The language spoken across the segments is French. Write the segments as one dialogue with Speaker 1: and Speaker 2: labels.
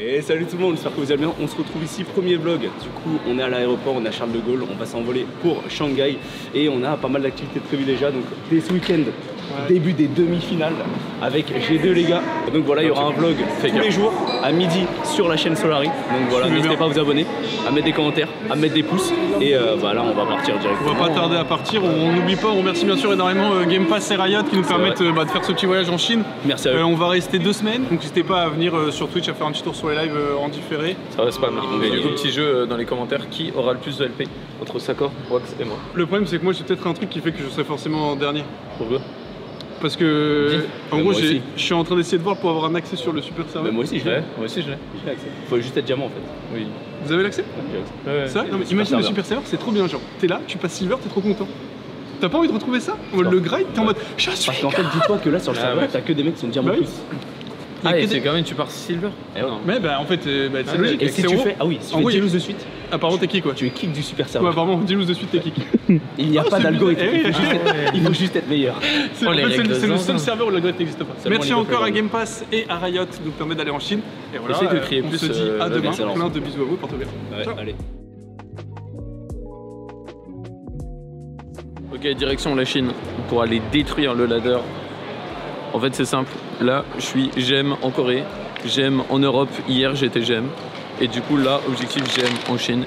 Speaker 1: Et salut tout le monde, j'espère que vous allez bien. On se retrouve ici, premier vlog. Du coup, on est à l'aéroport, on est à Charles de Gaulle, on va s'envoler pour Shanghai et on a pas mal d'activités prévues déjà. Donc dès ce week-end, début des demi-finales avec G2 les gars. Donc voilà, il y aura un vlog tous les jours à midi sur la chaîne Solari. Donc voilà, n'hésitez pas à vous abonner, à mettre des commentaires, à mettre des pouces. Et voilà, on va partir directement.
Speaker 2: On va pas tarder à partir. On n'oublie pas, on remercie bien sûr énormément Game Pass et Riot qui nous permettent de faire ce petit voyage en Chine.
Speaker 1: Merci à eux.
Speaker 2: On va rester 2 semaines, donc n'hésitez pas à venir sur Twitch à faire un petit tour sur les lives en différé.
Speaker 3: Ça va spam. Et du coup, petit jeu dans les commentaires, qui aura le plus de LP entre Sakor, Wax et moi?
Speaker 2: Le problème c'est que moi j'ai peut-être un truc qui fait que je serai forcément en dernier.
Speaker 3: Pourquoi?
Speaker 2: Parce que en gros je
Speaker 1: aussi.
Speaker 2: suis en train d'essayer de voir pour avoir un accès sur le super serveur.
Speaker 1: Moi aussi je l'ai.
Speaker 3: Ouais, moi aussi je l'ai.
Speaker 1: Faut juste être diamant en fait.
Speaker 3: Oui.
Speaker 2: Vous avez l'accès?
Speaker 3: Ouais.
Speaker 2: Ça? Non mais imagine le super serveur, c'est trop bien, genre t'es là, tu passes silver, t'es trop content. T'as pas envie de retrouver ça? Le grind, t'es en mode je suis.
Speaker 1: Parce qu'en fait dis-toi que là sur le serveur t'as que des mecs qui sont diamants
Speaker 2: Bah oui.
Speaker 1: plus.
Speaker 3: Ah, et c'est quand même, tu pars silver?
Speaker 2: Mais bah en fait c'est logique.
Speaker 1: Et si tu fais,
Speaker 2: en gros,
Speaker 1: 10 lose de suite,
Speaker 2: apparemment t'es kick quoi.
Speaker 1: tu es kick du super
Speaker 2: Ouais,
Speaker 1: serveur.
Speaker 2: apparemment 10 lose de suite t'es kick.
Speaker 1: Il n'y a pas
Speaker 2: c'est
Speaker 1: d'algorithme,
Speaker 2: bizarre.
Speaker 1: il faut juste être meilleur.
Speaker 2: C'est
Speaker 3: Oh, les règles de
Speaker 2: le
Speaker 3: zinzin.
Speaker 2: seul serveur où le grind n'existe pas.
Speaker 1: Seulement
Speaker 2: Merci
Speaker 1: League of
Speaker 2: encore à
Speaker 1: Legends.
Speaker 2: Game Pass et à Riot de nous permettre d'aller en Chine. Et voilà,
Speaker 3: Essaye de crier
Speaker 2: on
Speaker 3: plus,
Speaker 2: se dit à demain.
Speaker 1: excellent.
Speaker 2: Plein de bisous à vous, portez bien.
Speaker 1: Ouais,
Speaker 2: Ciao.
Speaker 1: allez.
Speaker 3: Ok, direction la Chine pour aller détruire le ladder. En fait, c'est simple. Là, je suis GM en Corée, GM en Europe. Hier, j'étais GM. Et du coup, là, objectif GM en Chine.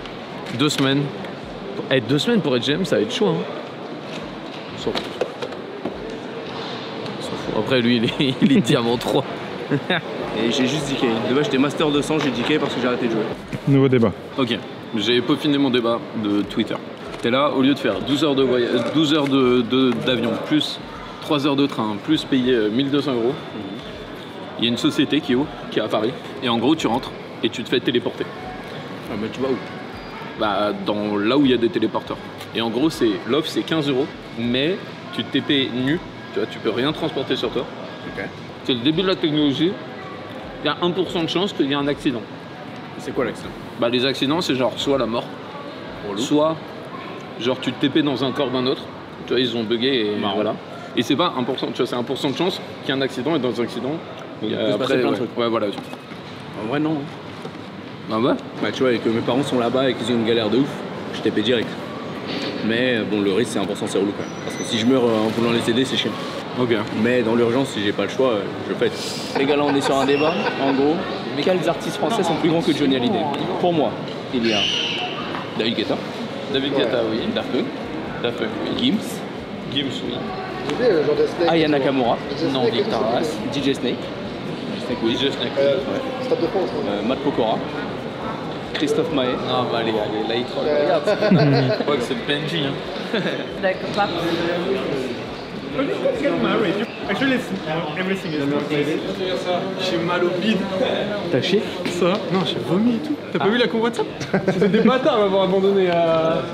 Speaker 3: 2 semaines. 2 semaines pour être GM, ça va être chaud. Hein. On s'en fout. On s'en fout. Après, lui, il est diamant 3.
Speaker 1: Et j'ai juste DK. De base j'étais master 200, j'ai DK parce que j'ai arrêté de jouer.
Speaker 4: Nouveau débat.
Speaker 3: Ok, j'ai peaufiné mon débat de Twitter. T'es là, au lieu de faire 12 heures de voyage, 12 heures d'avion, plus 3 heures de train, plus payer 1200 €, il y a une société qui est à Paris, et en gros tu rentres et tu te fais téléporter.
Speaker 1: Ah mais tu vas où?
Speaker 3: Bah, dans là où il y a des téléporteurs. Et en gros, l'offre c'est 15 €, mais tu te TP nu, tu vois, tu peux rien transporter sur toi.
Speaker 1: Ok.
Speaker 3: C'est le début de la technologie, il y a 1% de chance qu'il y ait un accident.
Speaker 1: C'est quoi l'accident?
Speaker 3: Bah, les accidents, c'est genre soit la mort, soit genre tu te TP dans un corps d'un autre, tu vois, ils ont bugué et voilà. Et c'est pas 1%, tu vois, c'est 1% de chance qu'il y ait un accident, et dans un accident,
Speaker 1: Il peut se passer plein de trucs.
Speaker 3: Ouais, voilà.
Speaker 1: En vrai non.
Speaker 3: Ah ouais?
Speaker 1: Bah tu vois, et que mes parents sont là-bas et qu'ils ont une galère de ouf, je TP direct. Mais bon, le risque c'est 1%, c'est relou quand même. Parce que si je meurs en voulant les aider, c'est chiant.
Speaker 3: Ok.
Speaker 1: Mais dans l'urgence, si j'ai pas le choix, je fais. Les gars, là on est sur un débat, en gros. Quels artistes français sont plus grands que Johnny Hallyday? Pour moi, il y a David Guetta,
Speaker 3: David Guetta, oui.
Speaker 1: Daft Punk,
Speaker 3: oui.
Speaker 1: Gims,
Speaker 3: Gims, oui.
Speaker 1: Aya Nakamura,
Speaker 3: Non, Victor Haas.
Speaker 1: DJ Snake, oui.
Speaker 3: DJ Snake.
Speaker 1: Matt Pokora, Christophe Maé.
Speaker 3: Ah bah allez, là il troll. Regarde. Je crois que c'est le PNJ. Hein.
Speaker 5: D'accord.
Speaker 2: J'ai mal au bide.
Speaker 1: T'as chié?
Speaker 2: Ça? Non, j'ai vomi et tout. T'as pas vu la convoi de ça? C'était des bâtards à m'avoir abandonné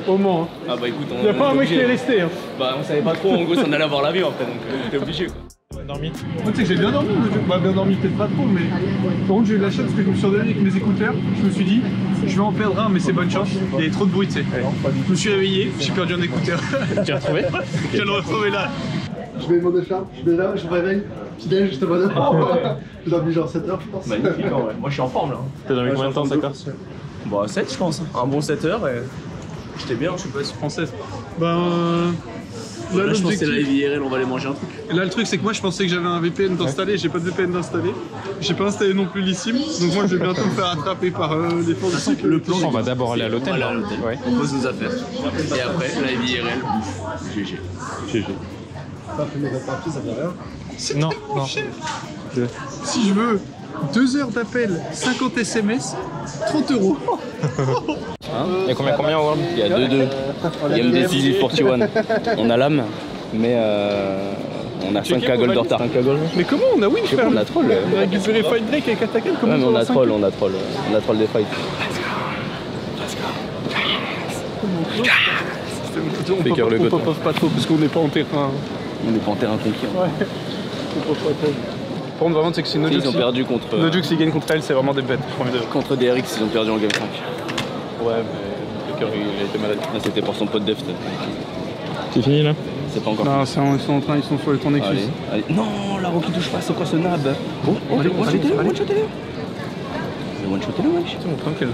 Speaker 2: au Mans. Hein.
Speaker 1: Ah bah écoute,
Speaker 2: Y'a pas un mec qui est resté. Hein.
Speaker 1: Bah on savait pas trop en gros si on allait avoir l'avion après, donc t'es obligé quoi.
Speaker 2: Tu sais que j'ai bien dormi, bah bien dormi peut-être pas trop, mais par contre j'ai eu de la chance parce que je me suis endormi avec mes écouteurs. Je me suis dit, je vais en perdre un, mais c'est bonne chance. Il y avait trop de bruit, tu sais. Je me suis réveillé, j'ai perdu un écouteur.
Speaker 1: Tu l'as retrouvé?
Speaker 2: Je le retrouvé là.
Speaker 6: Je mets mon décharge, je vais là, je me réveille, petit déj, juste bonne heure. J'ai dormi genre 7 heures, je pense.
Speaker 1: Magnifique en vrai. Moi je suis en forme là.
Speaker 4: T'as dormi combien de temps, Sakor?
Speaker 1: Bah 7 je pense. Un bon 7 heures et j'étais bien, je suis pas
Speaker 2: Française. Ben.
Speaker 1: Là je pense que c'est la
Speaker 2: l'objectif-
Speaker 1: IVRL, on va aller manger un truc.
Speaker 2: Là le truc c'est que moi je pensais que j'avais un VPN d'installer, j'ai pas de VPN d'installer. J'ai pas installé non plus l'ISIM, donc moi je vais bientôt me faire attraper par les forces de sécurité.
Speaker 1: Le plan,
Speaker 4: On va d'abord aller à l'hôtel.
Speaker 1: On va aller à l'hôtel.
Speaker 4: Ouais.
Speaker 1: On pose nos affaires. Et après la IVRL, GG.
Speaker 4: GG.
Speaker 6: Pas fumer de papier, ça fait rien.
Speaker 2: C'est
Speaker 4: Non,
Speaker 2: tellement
Speaker 4: non.
Speaker 2: cher. Si je veux 2 heures d'appel, 50 SMS, 30 €.
Speaker 4: Il y a combien en World?
Speaker 1: Il y a 2-2. Il y a MDC 41. On a l'âme, mais on a 5 cagoles de retard. 5 cagoles.
Speaker 2: Mais comment on a win
Speaker 1: Je sais pas,
Speaker 2: frère?
Speaker 1: on a troll.
Speaker 2: On a récupéré Fight Drake avec Attacken, comment
Speaker 1: Ouais, mais
Speaker 2: ça
Speaker 1: on
Speaker 2: va
Speaker 1: a
Speaker 2: 5?
Speaker 1: troll, on a troll. On a troll des fights.
Speaker 2: On
Speaker 3: Fais cœur le
Speaker 2: pop
Speaker 3: coton.
Speaker 2: off pas trop parce qu'on n'est pas en terrain.
Speaker 1: On est pas en terrain conquis. hein.
Speaker 2: On pop pas trop. Par contre vraiment c'est que c'est Nojux.
Speaker 1: Ils ont perdu contre,
Speaker 2: Nojux ils gagnent contre elle, c'est vraiment des bêtes.
Speaker 1: contre DRX, ils ont perdu en game 5.
Speaker 3: Ouais, mais le cœur il a été malade.
Speaker 1: Là, c'était pour son pote Deft.
Speaker 4: C'est fini là?
Speaker 1: C'est pas encore.
Speaker 2: Non, ils sont en train, ils sont folles, ton
Speaker 1: Allez,
Speaker 2: excuse.
Speaker 1: allez. Non, la roue qui touche pas, c'est quoi ce nab? Oh, allez, one-shotez-le. one-shotez-le, wesh.
Speaker 3: Tranquille.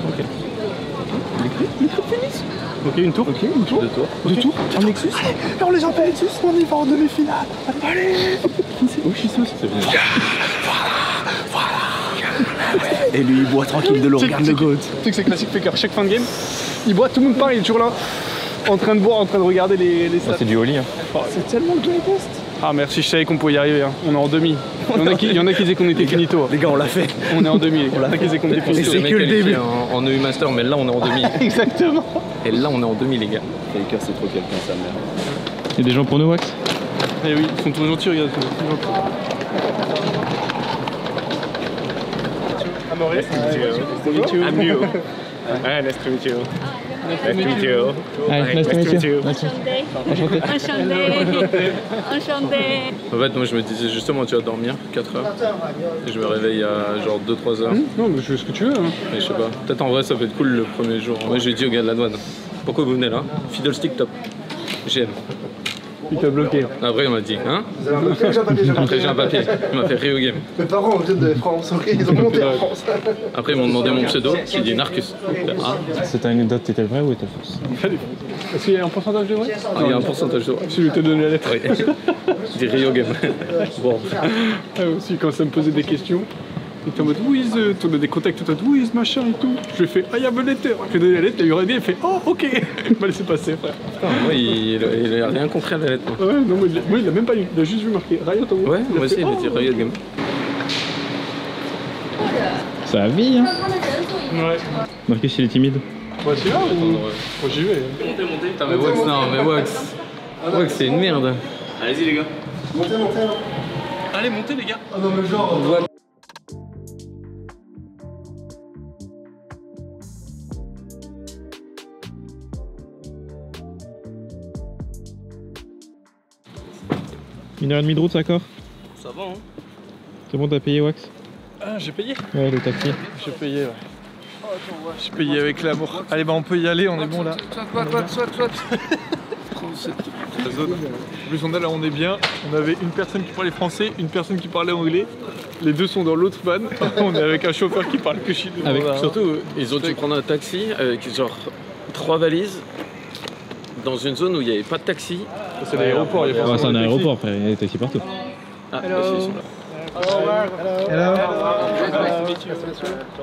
Speaker 1: Ok, une tour. Ok, une tour. Deux tours. Un Nexus.
Speaker 6: On les appelle Nexus, on y va en demi-finale. Allez.
Speaker 3: C'est bien.
Speaker 1: Et lui, il boit tranquille de l'eau, regarde le goat.
Speaker 2: Tu sais que c'est classique Faker, chaque fin de game, il boit, tout le monde part, il est toujours là, en train de boire, en train de regarder les stats.
Speaker 4: C'est du Oli. Hein.
Speaker 2: Oh, c'est tellement le best. Ah merci, je savais qu'on pouvait y arriver, hein. On est en demi. Il y en a qui disaient qu'on était finito.
Speaker 1: Les gars, on l'a fait.
Speaker 2: On est en demi, les gars. Il y en a qui disaient qu'on était finito.
Speaker 3: C'est que le début. En EU Master, mais là on est en demi.
Speaker 2: Exactement.
Speaker 3: Et là on est en demi, les gars.
Speaker 1: Faker, c'est trop quelqu'un, sa mère.
Speaker 4: Il y a des gens pour nous, Wax?
Speaker 2: Eh oui, ils sont trop gentils, regarde. Amoré.
Speaker 1: I'm new. Nice to meet you. Nice to meet you.
Speaker 4: Nice to meet you.
Speaker 5: Enchanté.
Speaker 3: En fait, moi je me disais justement, tu vas dormir 4 heures. Et je me réveille à genre 2-3 heures.
Speaker 2: Non, mais je fais ce que tu veux. Hein.
Speaker 3: Et je sais pas, peut-être en vrai ça peut être cool le premier jour. Moi j'ai dit au gars de la douane, pourquoi vous venez là? Fiddlestick top. J'aime.
Speaker 2: Il t'a bloqué.
Speaker 3: Après il m'a dit, hein?
Speaker 6: J'ai un papier,
Speaker 3: Après j'ai un papier, il m'a fait Rio Game.
Speaker 6: Mes parents viennent de France, ok, ils ont monté en France.
Speaker 3: Après ils m'ont demandé mon pseudo, j'ai dit Narcus. Ah,
Speaker 4: Cette anecdote était vraie ou était fausse?
Speaker 2: Est-ce qu'il y a un pourcentage de vrai?
Speaker 3: il y a un pourcentage de vrai.
Speaker 2: Si je t'ai donné la lettre.
Speaker 3: Oui. J'ai dit Rio Game. Bon.
Speaker 2: Ah, aussi, quand ça me posait des questions, il était en mode où is, tu as des contacts, toi, où is machin et tout. Je lui ai fait, ah, il y a une lettre. Je lui ai donné la lettre, il aurait dit, il fait, oh, ok. Il m'a laissé passer, frère.
Speaker 3: Putain, moi il a rien compris à la lettre. Moi.
Speaker 2: Ouais, non, moi, il l'a même pas eu. Il a juste vu marquer Riot en haut.
Speaker 3: Ouais, moi aussi il m'a dit Rio Game.
Speaker 4: Ça vie, hein?
Speaker 2: Ouais.
Speaker 4: Marcus, il est timide.
Speaker 2: Bah, c'est là ou. Moi, j'y vais.
Speaker 3: Putain, mais Wax, non, mais Wax. Wax, c'est une merde.
Speaker 1: Allez-y, les gars.
Speaker 6: Montez, montez, alors.
Speaker 2: Allez, montez, les gars.
Speaker 6: Ah non, mais genre.
Speaker 4: Une heure et demie de route, d'accord?
Speaker 1: Ça va, hein?
Speaker 4: C'est bon, t'as payé, Wax?
Speaker 2: Ah, j'ai payé.
Speaker 4: Ouais, le taxi.
Speaker 2: J'ai payé, ouais. J'ai payé avec l'amour. Allez, bah, on peut y aller, on est bon là. Soit. La zone. En plus, on a là, on est bien. On avait une personne qui parlait français, une personne qui parlait anglais. Les deux sont dans l'autre van. On est avec un chauffeur qui parle que chinois.
Speaker 3: Avec, surtout, ils ont dû prendre un taxi avec genre 3 valises dans une zone où il n'y avait pas de taxi.
Speaker 2: C'est l'aéroport, il y a
Speaker 4: Ah, c'est un aéroport, frère. Il y a des taxis partout.
Speaker 3: Ah, bah, si, ils sont là.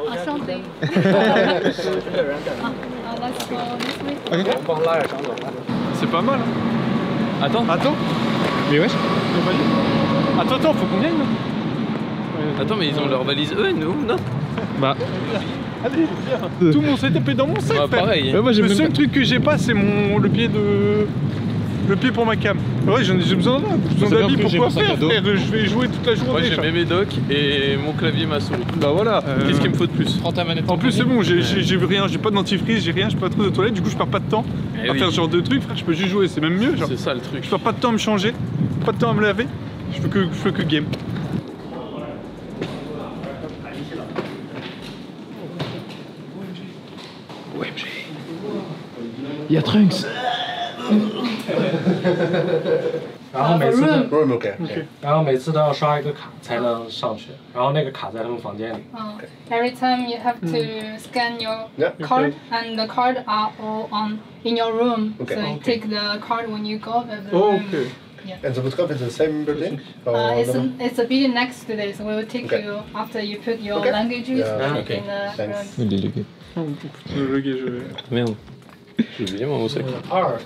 Speaker 5: Enchanté.
Speaker 2: C'est pas mal. Hein.
Speaker 3: Attends,
Speaker 4: Mais wesh.
Speaker 2: Attends, faut qu'on gagne.
Speaker 3: attends, mais ils ont leur valise eux, nous, non?
Speaker 4: Bah,
Speaker 2: Allez, viens. Tout mon setup est dans mon sac.
Speaker 3: Bah,
Speaker 2: frère.
Speaker 3: pareil.
Speaker 4: ouais, moi j'ai
Speaker 2: Le
Speaker 4: même
Speaker 2: seul
Speaker 4: pas...
Speaker 2: truc que j'ai pas, c'est le pied de. Le pied pour ma cam. Ouais, j'ai besoin d'un. J'ai besoin
Speaker 4: C'est bien
Speaker 2: d'habits
Speaker 4: que
Speaker 2: pour
Speaker 4: j'ai
Speaker 2: quoi
Speaker 4: mon sac
Speaker 2: faire,
Speaker 4: à dos.
Speaker 2: frère. Je vais jouer toute la journée.
Speaker 3: Moi j'ai
Speaker 2: frère.
Speaker 3: mes médocs et mon clavier, ma souris.
Speaker 2: Bah voilà.
Speaker 3: Qu'est-ce qu'il me faut de plus?
Speaker 4: Prends ta manette.
Speaker 2: En plus c'est bon, j'ai rien, j'ai pas de dentifrice, j'ai rien, j'ai pas trop de toilette, du coup je perds pas de temps
Speaker 3: Eh
Speaker 2: à
Speaker 3: oui.
Speaker 2: faire ce genre de trucs, frère, je peux juste jouer, c'est même mieux, genre.
Speaker 3: C'est ça le truc.
Speaker 2: Je perds pas de temps à me changer, pas de temps à me laver, je fais que game.
Speaker 4: Il y a Trunks.
Speaker 7: 然后每次都，
Speaker 6: Room, ok.
Speaker 7: 然后每次都要刷一个卡才能上去，然后那个卡在他们房间里。
Speaker 5: Every time you have to scan your
Speaker 6: Yeah.
Speaker 5: card, and the card are all in your room.
Speaker 6: Okay.
Speaker 5: So you take the card when you go to the
Speaker 2: Oh,
Speaker 5: room.
Speaker 2: ok.
Speaker 6: And the bootcamp is the same building?
Speaker 5: It's a building next to this. We will take
Speaker 6: Okay.
Speaker 5: you after you put your
Speaker 6: Okay.
Speaker 5: languages
Speaker 6: Yeah,
Speaker 7: okay.
Speaker 5: in the
Speaker 6: Thanks.
Speaker 5: room.
Speaker 4: Il est légué.
Speaker 2: Oh, putain, le gars, je...
Speaker 3: Merde. J'ai oublié mon sac.
Speaker 7: 2、3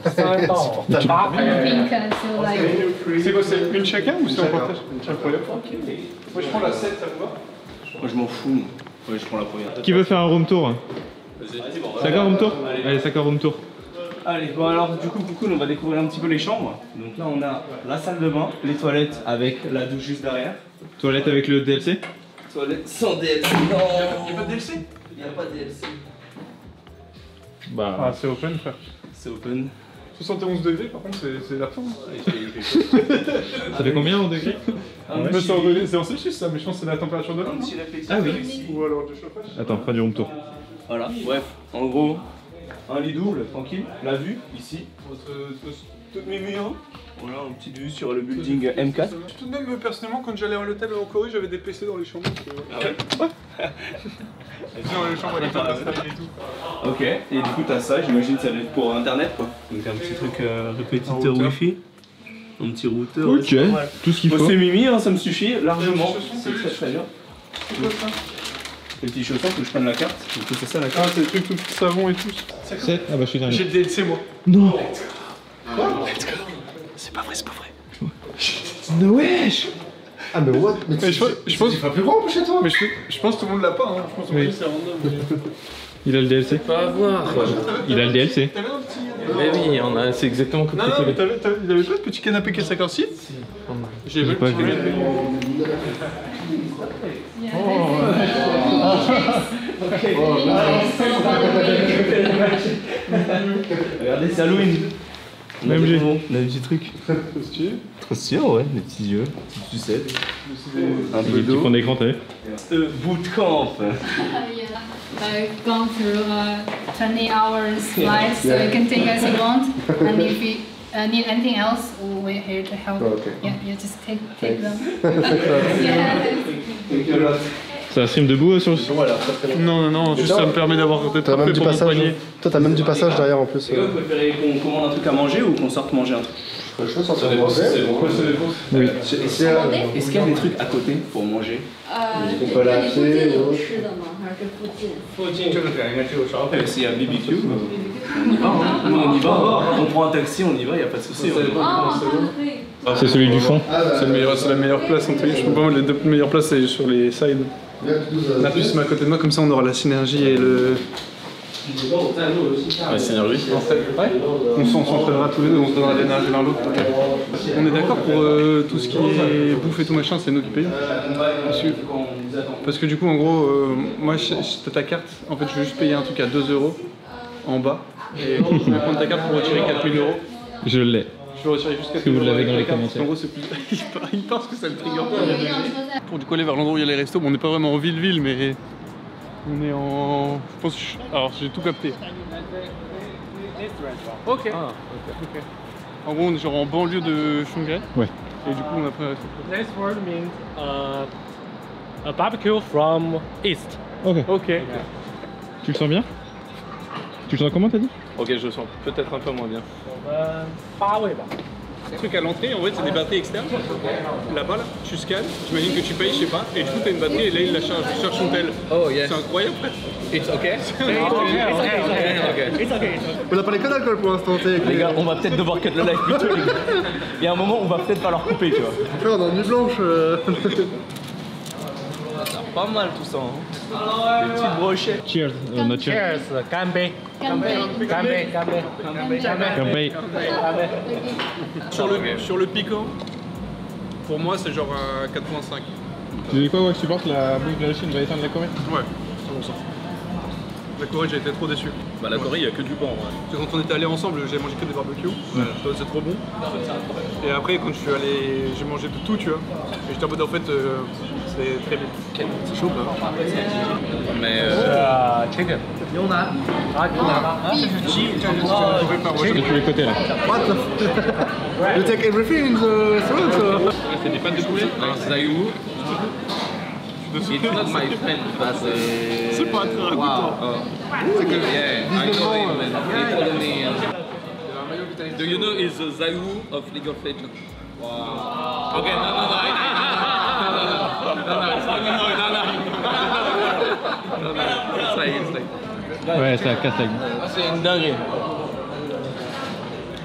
Speaker 7: 到8排。
Speaker 5: Pink, so like
Speaker 2: C'est quoi, c'est une chacun ou c'est en partage? Incroyable. Moi je prends la 7, ça vous va?
Speaker 1: Moi, je m'en fous. Ouais, je prends la première.
Speaker 4: Qui veut faire un room tour?
Speaker 1: Vas-y, bon,
Speaker 4: Saka room tour? Allez, Saka room tour.
Speaker 1: Allez, bon alors du coup on va découvrir un petit peu les chambres. Donc là on a la salle de bain, les toilettes avec la douche juste derrière.
Speaker 4: Toilette avec le DLC?
Speaker 1: Toilettes sans DLC. Non,
Speaker 2: Y'a pas de DLC?
Speaker 1: il n'y a pas de DLC.
Speaker 4: Bah,
Speaker 2: Ah, c'est open, frère.
Speaker 1: C'est open.
Speaker 2: 71 degrés, par contre, c'est la fin.
Speaker 4: ça fait combien en degrés?
Speaker 2: Mais c'est en degrés, c'est en Celsius ça, mais je pense que c'est la température de l'eau.
Speaker 1: Un petit réflexe.
Speaker 4: Ah oui.
Speaker 2: Ou alors du chauffage.
Speaker 4: Attends, pas du room tour.
Speaker 1: Voilà, bref, en gros, un lit double, tranquille. La vue, ici. Toutes mes murs. Voilà, une petite vue sur le building M4.
Speaker 2: Tout de même, personnellement, quand j'allais à l'hôtel en Corée, j'avais des PC dans les chambres.
Speaker 1: Ah ouais?
Speaker 2: Dans les chambres, elle était installée et tout.
Speaker 1: Ok, et du coup t'as ça, j'imagine que ça va être pour internet quoi. Donc un petit truc répétiteur wifi, un petit routeur.
Speaker 4: Ok, tout ce qu'il faut.
Speaker 1: C'est Mimi, hein, ça me suffit largement.
Speaker 2: C'est
Speaker 1: C'est très bien.
Speaker 2: C'est quoi ça?
Speaker 1: Les petits chaussons, faut que je prenne la carte. Du coup c'est ça la
Speaker 2: Ah,
Speaker 1: carte.
Speaker 2: c'est des trucs tout savon et tout.
Speaker 4: 7. Ah bah je suis dernier.
Speaker 2: J'ai le DLC moi.
Speaker 4: Non.
Speaker 1: C'est pas vrai, c'est pas vrai.
Speaker 4: No wesh.
Speaker 6: Ah, mais what? Mais
Speaker 2: Mais je pense.
Speaker 6: c'est pas plus grand chez toi?
Speaker 2: Mais je pense que tout le monde l'a pas, hein. Je pense que
Speaker 4: Oui.
Speaker 2: c'est random.
Speaker 4: Il a le DLC.
Speaker 3: Pas avoir.
Speaker 4: Il a le DLC.
Speaker 2: T'avais un petit.
Speaker 3: Mais oui, c'est exactement comme
Speaker 2: Non, non, mais il avait pas de petit canapé K56? J'ai
Speaker 4: J'ai pas vu.
Speaker 1: Regardez, c'est Halloween.
Speaker 4: Même j'ai.
Speaker 1: On a des petits trucs. Trop stylé, ouais, des petits yeux, des petites sucettes. Un peu
Speaker 4: Des petits
Speaker 1: d'eau.
Speaker 4: fonds d'écran, t'as vu?
Speaker 1: Bootcamp.
Speaker 5: I've gone through 20 hours flight, so you can take as you want. And if you need anything else, we're here to help.
Speaker 6: Okay.
Speaker 5: Yeah, you just take them.
Speaker 4: C'est un stream debout sur le.
Speaker 2: Non, non, non, juste ça me permet d'avoir d'être
Speaker 6: T'as même
Speaker 2: prêt
Speaker 6: du
Speaker 2: pour mon
Speaker 6: passage.
Speaker 2: poignet.
Speaker 6: Toi, t'as même du passage derrière en plus.
Speaker 1: Les gars, vous préférez qu'on commande un truc à manger ou qu'on sorte manger un truc?
Speaker 6: Je peux sortir manger.
Speaker 4: Oui.
Speaker 6: C'est
Speaker 1: Est-ce qu'il y a des trucs à côté pour manger?
Speaker 6: on peut aller à pied ou autre.
Speaker 1: S'il y a un BBQ, on y va, hein. Nous, on y va. On prend un taxi, on y va, y a pas de souci.
Speaker 4: C'est celui du fond.
Speaker 2: C'est la meilleure place entre guillemets. Je pense que les deux meilleures places c'est sur les sides. La puce se met à côté de moi, comme ça on aura la synergie et le.
Speaker 3: La synergie.
Speaker 2: On s'entraînera tous les deux, on se donnera de l'énergie l'un l'autre. On est d'accord pour tout ce qui est bouffe et tout machin, c'est nous qui payons. Parce que du coup, en gros, moi, t'as ta carte, en fait, je vais juste payer un truc à 2 € en bas. Et je vais prendre ta carte pour retirer 4 000 €.
Speaker 4: Je l'ai.
Speaker 2: Je vais retirer juste 4
Speaker 4: Si
Speaker 2: 000
Speaker 4: vous
Speaker 2: €
Speaker 4: l'avez
Speaker 2: avec
Speaker 4: dans
Speaker 2: la
Speaker 4: les
Speaker 2: carte,
Speaker 4: commentaires.
Speaker 2: parce qu'en gros, c'est plus. Il pense que ça le trigger pas. Pour du coup aller vers l'endroit où il y a les restos, bon, on n'est pas vraiment en ville-ville, mais on est en. Je pense. Alors, j'ai tout capté. Ok. En gros, on est genre en banlieue de Shanghai.
Speaker 4: Ouais.
Speaker 2: Et du coup, on a pris un resto.
Speaker 7: This word means a barbecue from east.
Speaker 4: Ok.
Speaker 2: Ok.
Speaker 4: Tu le sens bien? Tu le sens comment, t'as dit?
Speaker 3: Ok, je le sens peut-être un peu moins bien.
Speaker 7: 八位吧。
Speaker 2: Le truc à l'entrée, en fait, c'est des batteries externes. Là-bas, là, tu scannes, j'imagine que tu payes, je sais pas, et du coup, t'as une batterie et là, il la charge. Tu charges son tel.
Speaker 3: Oh yes.
Speaker 2: C'est incroyable, frère.
Speaker 3: It's okay.
Speaker 6: On a parlé que d'alcool pour l'instant, t'es avec
Speaker 1: Les gars, on va peut-être devoir cut le live plus tôt, les gars. Il y a un moment où on va peut-être falloir couper, tu vois.
Speaker 6: Frère, dans Nuit Blanche.
Speaker 1: Pas mal tout ça, hein. Des petites brochettes.
Speaker 4: Cheers. Not cheers.
Speaker 7: Cheers，干杯！干杯！干杯！干杯！干杯！干杯！
Speaker 4: Campagne.
Speaker 2: Sur le piquant, pour moi, c'est genre 4.5.
Speaker 4: Tu dis quoi, ouais, tu penses que la bouffe de la Chine va éteindre la Corée?
Speaker 2: Ouais, 100%. La Corée, j'ai été trop déçu.
Speaker 3: Bah la Corée, il y a que du bon en vrai.
Speaker 2: Parce que quand on était allés ensemble, j'ai mangé que des barbecues. C'est trop bon. Et après, quand je suis allé, j'ai mangé de tout, tu vois. Et j'étais en mode, en fait, c'est très bien. C'est chaud, là.
Speaker 3: Mais
Speaker 7: chicken。牛腩。啊，牛腩吗？
Speaker 4: De tous les côtés là.
Speaker 6: What the You take everything in the restaurant?
Speaker 2: C'est des pâtes de poulet.
Speaker 3: alors Zayu, it's not my friend, but
Speaker 2: C'est pas très ragoûtant.
Speaker 3: c'est que yeah, I know him and he told me. Do you know he's the Zayu of League of Legends? Wow. Okay, no.
Speaker 4: Ouais, ça casse la gueule.
Speaker 1: C'est une dinguerie.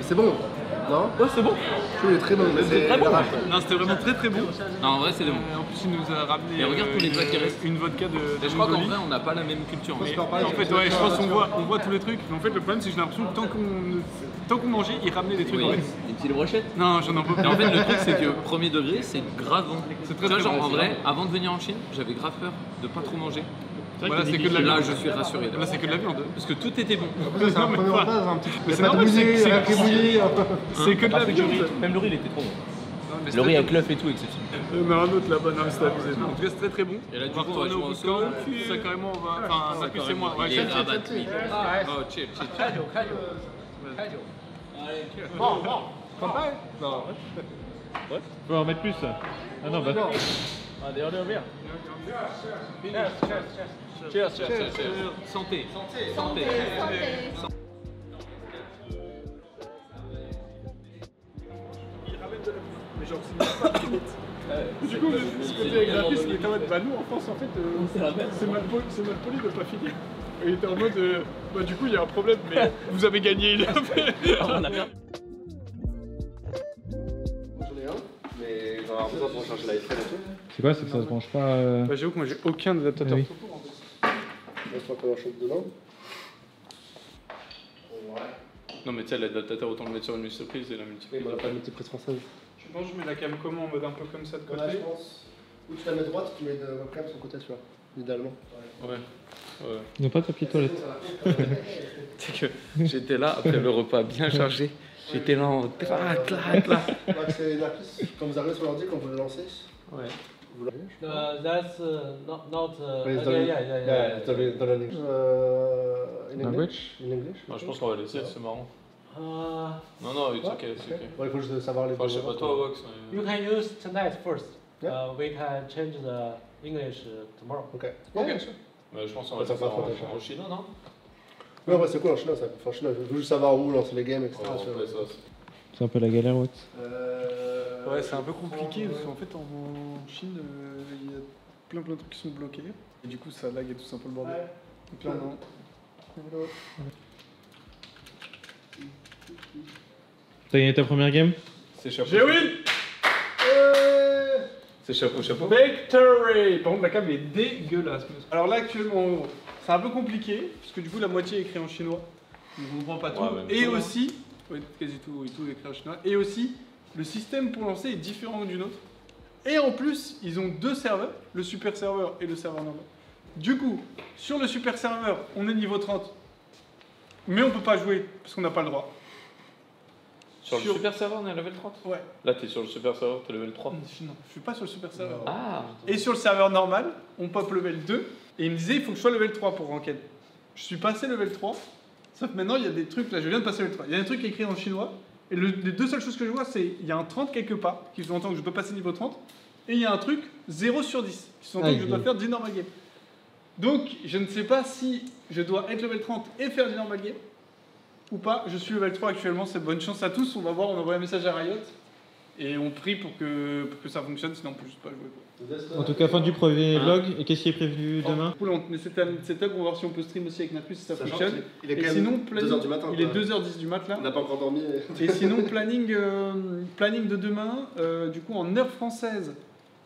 Speaker 6: C'est bon, non?
Speaker 1: Ouais, c'est bon.
Speaker 6: Je trouve il est très bon. Mais c'est
Speaker 1: très bon.
Speaker 2: Non, c'était vraiment très très bon.
Speaker 3: Non, en vrai, c'est des bons.
Speaker 2: En plus, il nous a ramené
Speaker 3: Mais regarde tous les plats qui restent.
Speaker 2: une vodka de
Speaker 3: Et je crois qu'en
Speaker 2: Mongolie.
Speaker 3: vrai, on n'a pas la même culture.
Speaker 2: En fait, ouais, je pense qu'on voit tous les trucs. Mais en fait, le problème, c'est que j'ai l'impression que tant qu'on mangeait, il ramenait des trucs
Speaker 3: Oui.
Speaker 2: en fait.
Speaker 3: Des petites brochettes.
Speaker 2: Non, j'en ai pas
Speaker 3: Et en fait, le truc, c'est que premier degré, c'est grave bon.
Speaker 2: C'est très,
Speaker 3: Tu vois,
Speaker 2: très
Speaker 3: genre,
Speaker 2: bon,
Speaker 3: en
Speaker 2: c'est
Speaker 3: vrai,
Speaker 2: vrai.
Speaker 3: avant de venir en Chine, j'avais grave peur de pas trop manger.
Speaker 2: Voilà, c'est que de la
Speaker 3: Là,
Speaker 2: viande.
Speaker 3: je suis rassuré.
Speaker 2: Là, c'est que de la viande.
Speaker 3: Parce que tout était bon.
Speaker 6: C'est un premier repas, un petit.
Speaker 2: Mais c'est
Speaker 6: Pas de
Speaker 2: normal,
Speaker 6: bouillie,
Speaker 2: c'est
Speaker 6: rien qui est bouilli.
Speaker 2: c'est que de la viande.
Speaker 1: Même le riz, il était trop bon.
Speaker 2: Non, mais
Speaker 1: Le riz
Speaker 2: c'était-
Speaker 1: avec l'œuf et tout, exceptionnel.
Speaker 2: Mais un autre là-bas, non, c'était abusé. En tout cas, c'est très très bon.
Speaker 3: Et là, du
Speaker 2: on va
Speaker 3: coup, on va
Speaker 2: retourner
Speaker 3: jouer
Speaker 2: au
Speaker 3: au
Speaker 2: bootcamp.
Speaker 3: sol.
Speaker 2: Ça, carrément, on va. Enfin, ça plus c'est moi. Ouais,
Speaker 3: Il est
Speaker 2: chill, chill,
Speaker 3: rabattu.
Speaker 2: chill.
Speaker 3: Oh, chill, chill.
Speaker 7: 开酒，开酒，开酒。
Speaker 2: Bon, bon. Sympa, non.
Speaker 4: On peut en mettre plus. Ah non, bah non.
Speaker 3: Allez, allez, viens. Cheers, cheers, cheers. Santé. Santé.
Speaker 2: Mais genre, c'est du coup, ce côté graphiste, il était en mode, bah nous en France, en fait, c'est mal poli de pas finir. Et il était en mode, bah du coup, il y a un problème, mais vous avez gagné.
Speaker 3: On a bien.
Speaker 1: J'en ai un, mais j'en ai besoin pour changer l'iPhone et tout.
Speaker 4: C'est quoi? C'est que ça se branche pas.
Speaker 2: Bah j'avoue que moi j'ai aucun adaptateur
Speaker 4: Oui.
Speaker 2: photo en fait.
Speaker 6: Je crois qu'on en chope dedans.
Speaker 3: Non, mais tu sais, l'adaptateur, autant le mettre sur une multiprise et la multiprise.
Speaker 6: On n'a pas de multiprise française.
Speaker 2: Je pense que je mets la cam comment en mode un peu comme ça de côté.
Speaker 6: Ouais, je pense. Ou tu la mets droite, tu mets de webcam sur le côté, tu vois. Idéalement.
Speaker 3: Ouais.
Speaker 4: Ils n'ont pas de papier toilette.
Speaker 3: C'est que j'étais là après le repas bien chargé. J'étais là en clac.
Speaker 6: C'est une appli, quand vous arrivez sur l'ordi, quand vous le lancez.
Speaker 3: Ouais.
Speaker 6: Vous l'avez.
Speaker 7: That's not.
Speaker 6: It's
Speaker 7: Yeah.
Speaker 6: dans la language. In
Speaker 4: Language?
Speaker 6: In English?
Speaker 3: Moi, je pense qu'on va laisser, c'est marrant. Non, non, it's okay, c'est ok.
Speaker 6: Ouais, il faut juste savoir les
Speaker 3: Enfin, je sais pas toi, Wax.
Speaker 7: You can use tonight first.
Speaker 6: Yeah.
Speaker 7: We can change the English tomorrow.
Speaker 6: Ok.
Speaker 2: Ok.
Speaker 6: bien sûr.
Speaker 3: Mais je pense qu'on va
Speaker 6: Ça
Speaker 3: le
Speaker 6: va
Speaker 3: faire
Speaker 6: pas trop
Speaker 3: en chinois, non?
Speaker 6: Ouais, ouais, c'est cool en chinois ça. Enfin, en chinois, je veux juste savoir où lancer les games, etc.
Speaker 3: Ouais,
Speaker 6: tu
Speaker 3: on
Speaker 6: vois.
Speaker 3: fait ça.
Speaker 4: C'est un peu la galère, Wax.
Speaker 2: Ouais, c'est un peu compliqué parce qu'en fait en Chine, il y a plein de trucs qui sont bloqués. Et du coup, ça lag et tout, c'est un peu le bordel. Donc là, non.
Speaker 4: T'as gagné ta première game?
Speaker 3: C'est chapeau.
Speaker 2: J'ai win!
Speaker 3: C'est chapeau.
Speaker 2: Victory! Par contre, la cam est dégueulasse. Alors là, actuellement, c'est un peu compliqué, parce que du coup, la moitié est écrit en chinois. Donc on comprend pas tout.
Speaker 3: Ouais, même
Speaker 2: Et
Speaker 3: tout, hein.
Speaker 2: aussi, ouais, quasi tout est écrit en chinois. Et aussi, le système pour lancer est différent du nôtre. Et en plus, ils ont deux serveurs, le super serveur et le serveur normal. Du coup, sur le super serveur, on est niveau 30. Mais on peut pas jouer, parce qu'on n'a pas le droit.
Speaker 3: Sur le super serveur, on est à level 30?
Speaker 2: Ouais.
Speaker 3: Là, t'es sur le super serveur, t'es level 3.
Speaker 2: Non, je suis pas sur le super serveur.
Speaker 3: Ah!
Speaker 2: Et sur le serveur normal, on pop level 2. Et il me disait, il faut que je sois level 3 pour ranked. Je suis passé level 3. Sauf maintenant, il y a des trucs, là, je viens de passer level 3. Il y a un truc écrit en chinois. Et les deux seules choses que je vois, c'est il y a un 30 quelque part, qui sous-entend que je dois passer niveau 30. Et il y a un truc 0 sur 10, qui sous-entend que je dois faire 10 normal game. Donc, je ne sais pas si je dois être level 30 et faire du normal game. Ou pas, je suis level 3 actuellement, c'est bonne chance à tous, on va voir, on envoie un message à Riot et on prie pour que ça fonctionne, sinon on peut juste pas jouer quoi.
Speaker 4: En tout cas, fin du premier vlog. Et qu'est-ce qui est prévu demain?
Speaker 2: Cool, on met cette setup, on va voir si on peut stream aussi avec Natus si ça
Speaker 6: Sachant
Speaker 2: fonctionne.
Speaker 6: qu'il est quand
Speaker 2: Et
Speaker 6: même
Speaker 2: sinon,
Speaker 6: 2h du matin.
Speaker 2: il est 2h10 du mat là.
Speaker 6: On n'a pas encore dormi.
Speaker 2: Et sinon, planning de demain, du coup en heure française,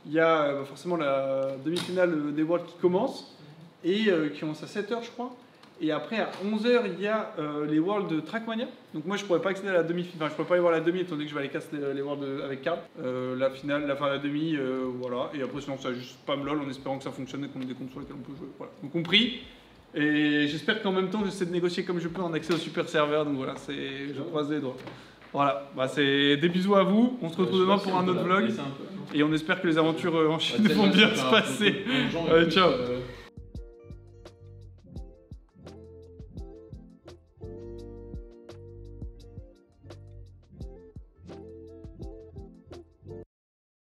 Speaker 2: il y a forcément la demi-finale des Worlds qui commence et qui commence à 7h je crois. Et après à 11h il y a les Worlds de Trackmania. Donc moi je pourrais pas accéder à la demi-finale, enfin je pourrais pas aller voir la demi étant donné que je vais aller casser les Worlds avec Karl. La finale, la demi, voilà. Et après sinon ça juste spam lol en espérant que ça fonctionne et qu'on ait des comptes sur lesquels on peut jouer. Voilà. Donc compris. Et j'espère qu'en même temps j'essaie de négocier comme je peux en accès au super serveur. Donc voilà, je croise les doigts. Voilà, bah c'est des bisous à vous. On se retrouve demain pour un autre vlog. Et on espère que les aventures en Chine vont bien se passer. Allez, ciao.